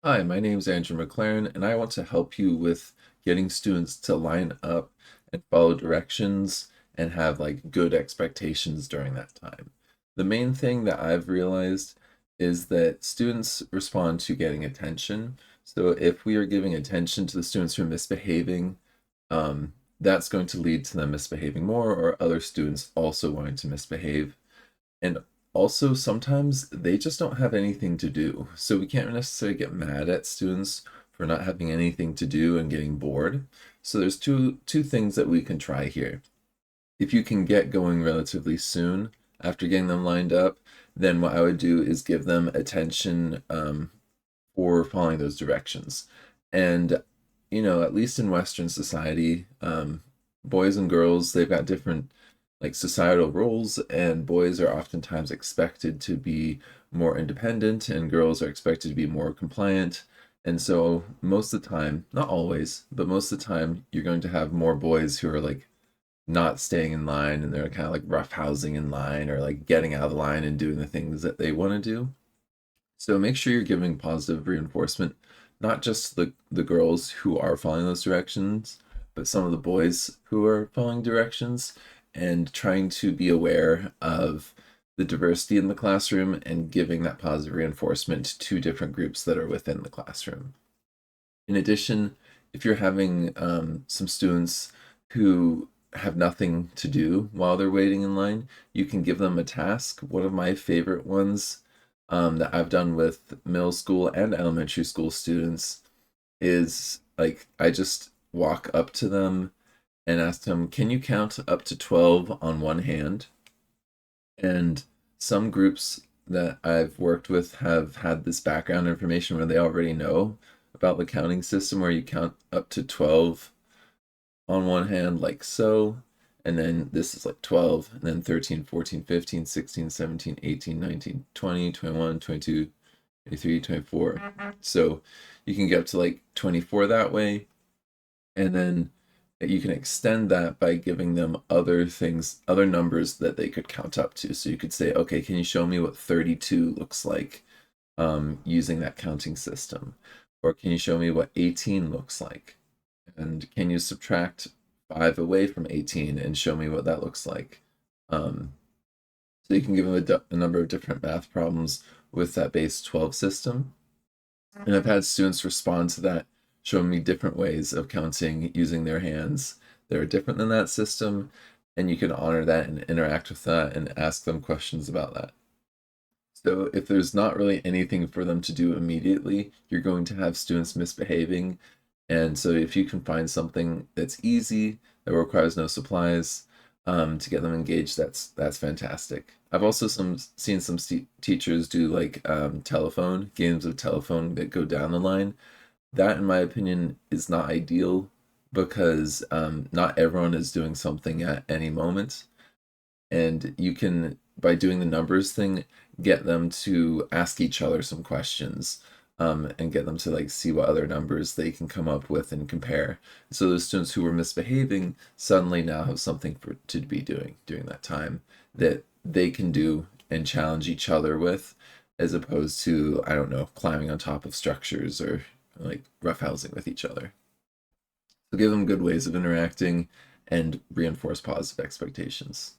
Hi, my name is Andrew McLaren, and I want to help you with getting students to line up and follow directions and have good expectations during that time. The main thing that I've realized is that students respond to getting attention. So if we are giving attention to the students who are misbehaving, that's going to lead to them misbehaving more or other students also wanting to misbehave. And also, sometimes they just don't have anything to do. So we can't necessarily get mad at students for not having anything to do and getting bored. So there's two things that we can try here. If you can get going relatively soon after getting them lined up, then what I would do is give them attention for following those directions. And at least in Western society, boys and girls, they've got different societal roles, and boys are oftentimes expected to be more independent and girls are expected to be more compliant. And so most of the time, not always, but most of the time, you're going to have more boys who are not staying in line, and they're kind of roughhousing in line or getting out of the line and doing the things that they want to do. So make sure you're giving positive reinforcement, not just the girls who are following those directions, but some of the boys who are following directions, and trying to be aware of the diversity in the classroom and giving that positive reinforcement to different groups that are within the classroom. In addition, if you're having some students who have nothing to do while they're waiting in line, you can give them a task. One of my favorite ones that I've done with middle school and elementary school students is I just walk up to them and ask them, can you count up to 12 on one hand? And some groups that I've worked with have had this background information where they already know about the counting system where you count up to 12 on one hand, like so, and then this is 12, and then 13, 14, 15, 16, 17, 18, 19, 20, 21, 22, 23, 24. So you can get up to 24 that way, and then you can extend that by giving them other things, other numbers that they could count up to. So you could say, okay, can you show me what 32 looks like using that counting system? Or can you show me what 18 looks like? And can you subtract 5 away from 18 and show me what that looks like? Um, so you can give them a number of different math problems with that base 12 system. And I've had students respond to that, showing me different ways of counting using their hands that are different than that system. And you can honor that and interact with that and ask them questions about that. So if there's not really anything for them to do immediately, you're going to have students misbehaving. And so if you can find something that's easy, that requires no supplies, to get them engaged, that's fantastic. I've also seen some teachers do telephone games of telephone that go down the line. That, in my opinion, is not ideal because not everyone is doing something at any moment, and you can, by doing the numbers thing, get them to ask each other some questions, and get them to see what other numbers they can come up with and compare. So those students who were misbehaving suddenly now have something to be doing during that time that they can do and challenge each other with, as opposed to, I don't know, climbing on top of structures or roughhousing with each other. So give them good ways of interacting and reinforce positive expectations.